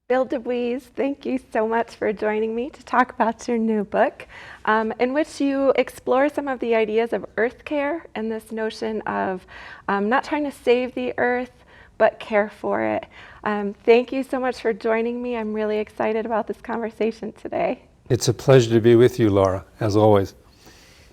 Bill DeWeese, thank you so much for joining me to talk about your new book, in which you explore some of the ideas of earth care and this notion of not trying to save the earth, but care for it. Thank you so much for joining me. I'm really excited about this conversation today. It's a pleasure to be with you, Laura, as always.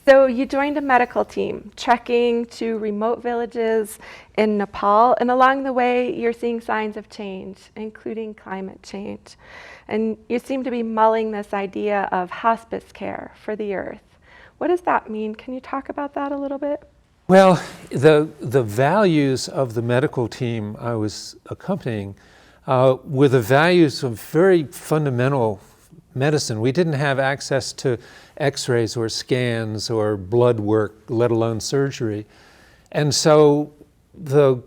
So you joined a medical team, trekking to remote villages in Nepal, and along the way, you're seeing signs of change, including climate change. And you seem to be mulling this idea of hospice care for the earth. What does that mean? Can you talk about that a little bit? Well, the values of the medical team I was accompanying were the values of very fundamental medicine. We didn't have access to x-rays or scans or blood work, let alone surgery. And so the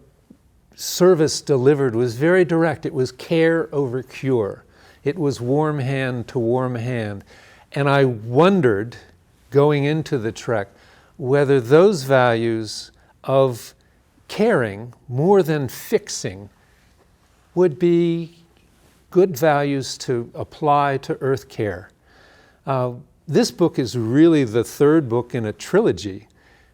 service delivered was very direct. It was care over cure. It was warm hand to warm hand. And I wondered, going into the trek, whether those values of caring more than fixing would be good values to apply to earth care. This book is really the third book in a trilogy.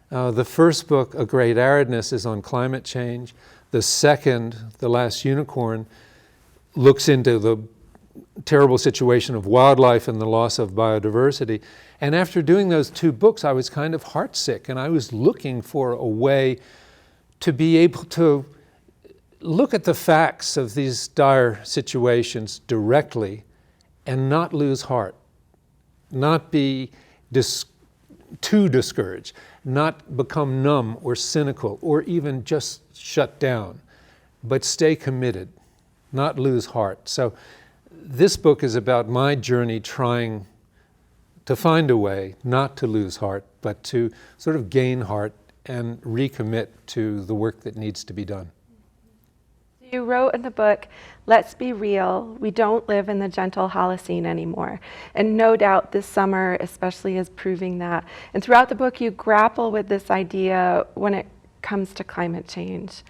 The first book, A Great Aridness, is on climate change. The second, The Last Unicorn, looks into the terrible situation of wildlife and the loss of biodiversity. And after doing those two books, I was kind of heartsick, and I was looking for a way to be able to look at the facts of these dire situations directly and not lose heart, not be too discouraged, not become numb or cynical or even just shut down, but stay committed, not lose heart. So this book is about my journey trying to find a way not to lose heart, but to sort of gain heart and recommit to the work that needs to be done. You wrote in the book, "Let's be real, we don't live in the gentle Holocene anymore." And no doubt this summer especially is proving that. And throughout the book, you grapple with this idea when it comes to climate change.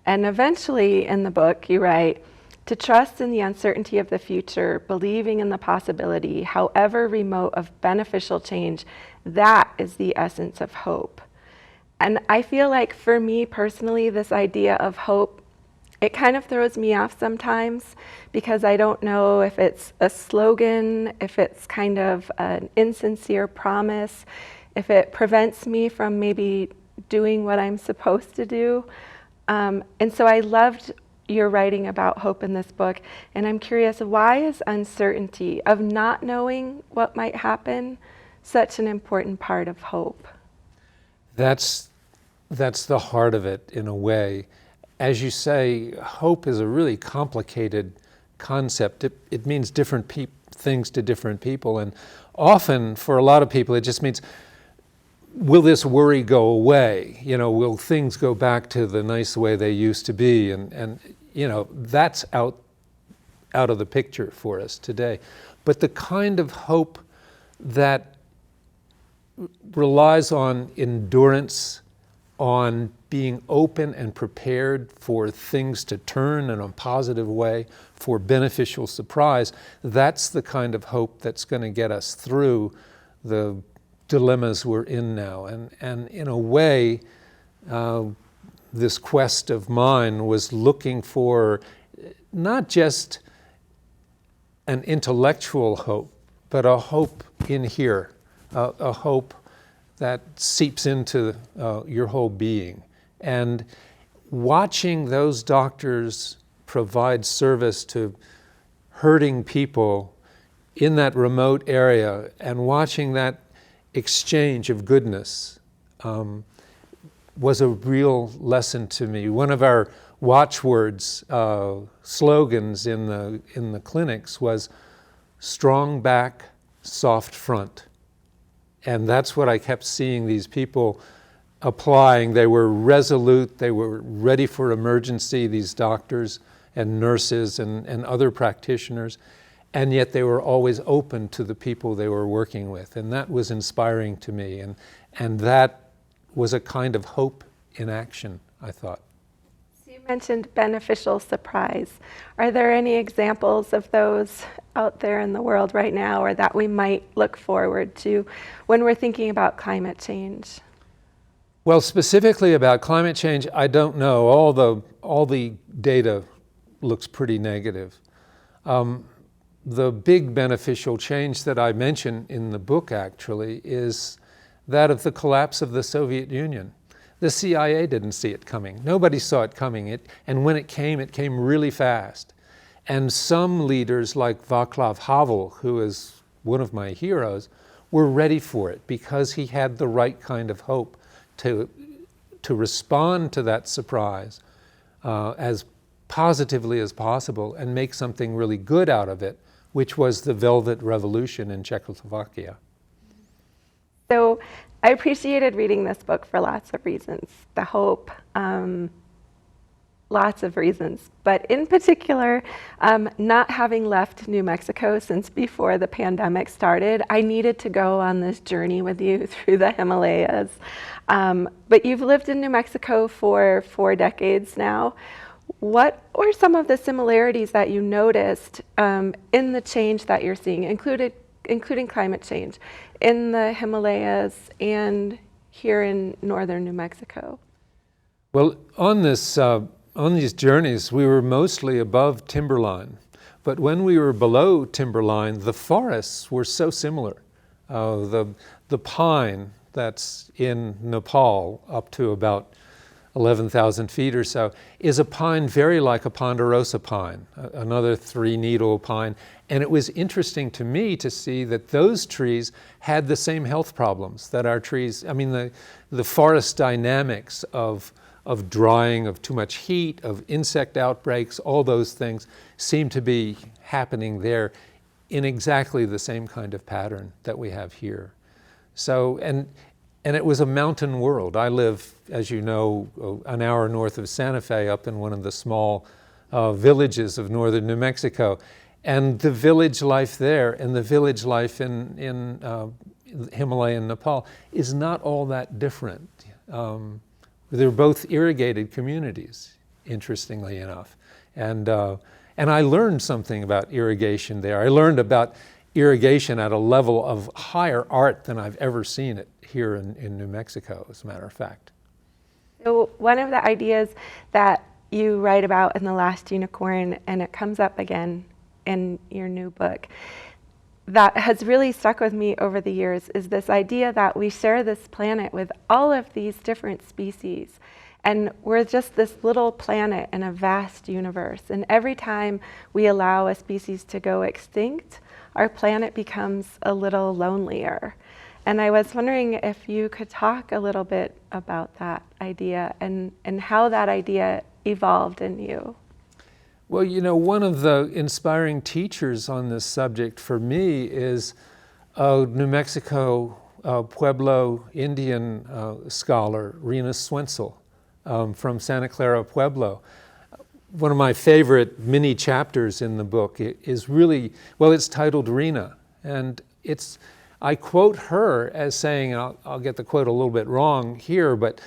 And eventually in the book, you write, "To trust in the uncertainty of the future, believing in the possibility, however remote, of beneficial change, that is the essence of hope." And I feel like for me personally, this idea of hope, it kind of throws me off sometimes because I don't know if it's a slogan, if it's kind of an insincere promise, if it prevents me from maybe doing what I'm supposed to do. And so I loved your writing about hope in this book, and I'm curious, why is uncertainty of not knowing what might happen such an important part of hope? That's the heart of it in a way. As you say, hope is a really complicated concept. It means different things to different people, and often for a lot of people it just means, will this worry go away? Will things go back to the nice way they used to be? And that's out of the picture for us today. But the kind of hope that relies on endurance, on being open and prepared for things to turn in a positive way, for beneficial surprise, that's the kind of hope that's going to get us through the dilemmas we're in now. And in a way, this quest of mine was looking for not just an intellectual hope, but a hope in here, a hope that seeps into your whole being. And watching those doctors provide service to hurting people in that remote area and watching that exchange of goodness was a real lesson to me. One of our watchwords, slogans in the clinics was strong back, soft front. And that's what I kept seeing these people applying. They were resolute, they were ready for emergency, these doctors and nurses and other practitioners, and yet they were always open to the people they were working with. And that was inspiring to me, and that was a kind of hope in action, I thought. So you mentioned beneficial surprise. Are there any examples of those out there in the world right now, or that we might look forward to when we're thinking about climate change? Well, specifically about climate change, I don't know. All the data looks pretty negative. The big beneficial change that I mention in the book actually is that of the collapse of the Soviet Union. The CIA didn't see it coming. Nobody saw it coming. And when it came really fast. And some leaders like Václav Havel, who is one of my heroes, were ready for it because he had the right kind of hope to respond to that surprise as positively as possible and make something really good out of it, which was the Velvet Revolution in Czechoslovakia. So I appreciated reading this book for lots of reasons. The hope, lots of reasons. But in particular, not having left New Mexico since before the pandemic started, I needed to go on this journey with you through the Himalayas. But you've lived in New Mexico for 4 decades now. What were some of the similarities that you noticed in the change that you're seeing, including climate change, in the Himalayas and here in northern New Mexico? Well, on these journeys, we were mostly above timberline. But when we were below timberline, the forests were so similar. The pine that's in Nepal up to about 11,000 feet or so, is a pine very like a ponderosa pine, another 3-needle pine. And it was interesting to me to see that those trees had the same health problems that our trees, I mean, the forest dynamics of drying, of too much heat, of insect outbreaks, all those things seem to be happening there in exactly the same kind of pattern that we have here. So, and it was a mountain world. I live, as you know, an hour north of Santa Fe, up in one of the small villages of northern New Mexico. And the village life there and the village life in Himalayan Nepal is not all that different. They're both irrigated communities, interestingly enough. And I learned something about irrigation there. I learned about irrigation at a level of higher art than I've ever seen it here in New Mexico, as a matter of fact. So one of the ideas that you write about in The Last Unicorn, and it comes up again in your new book, that has really stuck with me over the years, is this idea that we share this planet with all of these different species. And we're just this little planet in a vast universe. And every time we allow a species to go extinct, our planet becomes a little lonelier. And I was wondering if you could talk a little bit about that idea and how that idea evolved in you. Well, you know, one of the inspiring teachers on this subject for me is a New Mexico Pueblo Indian scholar, Rena Swensel, from Santa Clara Pueblo. One of my favorite mini chapters in the book is really, well, it's titled Rena. And I quote her as saying, and I'll get the quote a little bit wrong here, but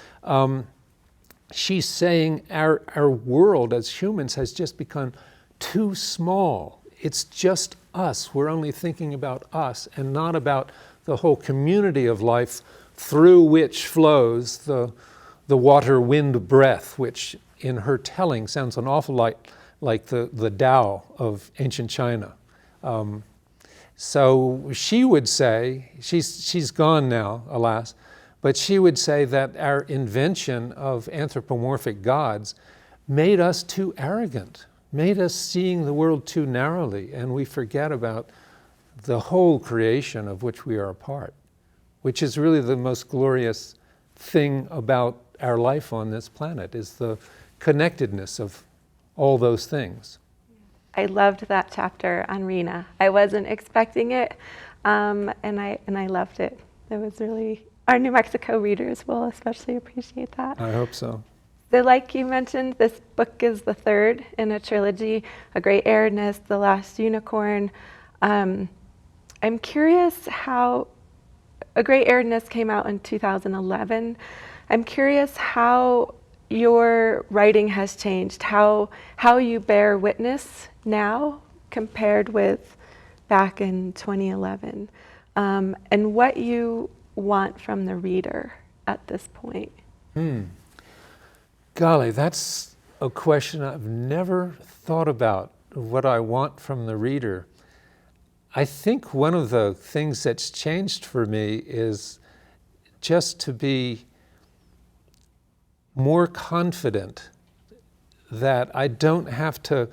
she's saying our world as humans has just become too small. It's just us. We're only thinking about us and not about the whole community of life through which flows the water, wind, breath, which in her telling sounds an awful lot like the Tao of ancient China. So she would say, she's gone now, alas, but she would say that our invention of anthropomorphic gods made us too arrogant, made us seeing the world too narrowly, and we forget about the whole creation of which we are a part, which is really the most glorious thing about our life on this planet, is the connectedness of all those things. I loved that chapter on Rena. I wasn't expecting it, and I loved it. It was really, our New Mexico readers will especially appreciate that. I hope so. So like you mentioned, this book is the third in a trilogy, A Great Aridness, The Last Unicorn. I'm curious how, A Great Aridness came out in 2011. I'm curious how your writing has changed, how you bear witness now compared with back in 2011, and what you want from the reader at this point. Golly, that's a question I've never thought about, what I want from the reader. I think one of the things that's changed for me is just to be more confident that I don't have to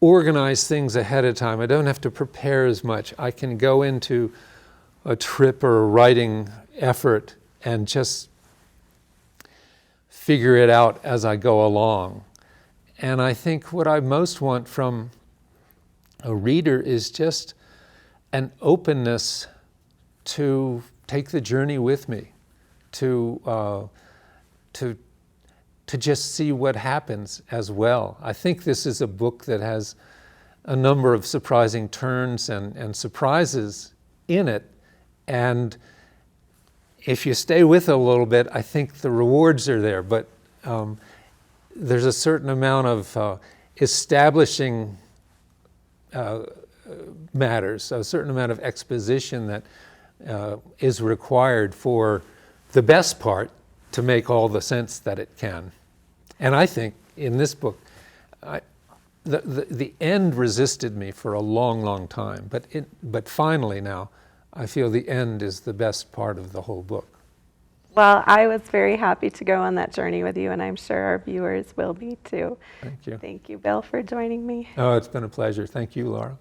organize things ahead of time. I don't have to prepare as much. I can go into a trip or a writing effort and just figure it out as I go along. And I think what I most want from a reader is just an openness to take the journey with me, to just see what happens as well. I think this is a book that has a number of surprising turns and surprises in it. And if you stay with it a little bit, I think the rewards are there. But there's a certain amount of establishing matters, a certain amount of exposition that is required for the best part to make all the sense that it can. And I think in this book, the end resisted me for a long, long time. But finally now, I feel the end is the best part of the whole book. Well, I was very happy to go on that journey with you, and I'm sure our viewers will be too. Thank you. Thank you, Bill, for joining me. Oh, it's been a pleasure. Thank you, Laura.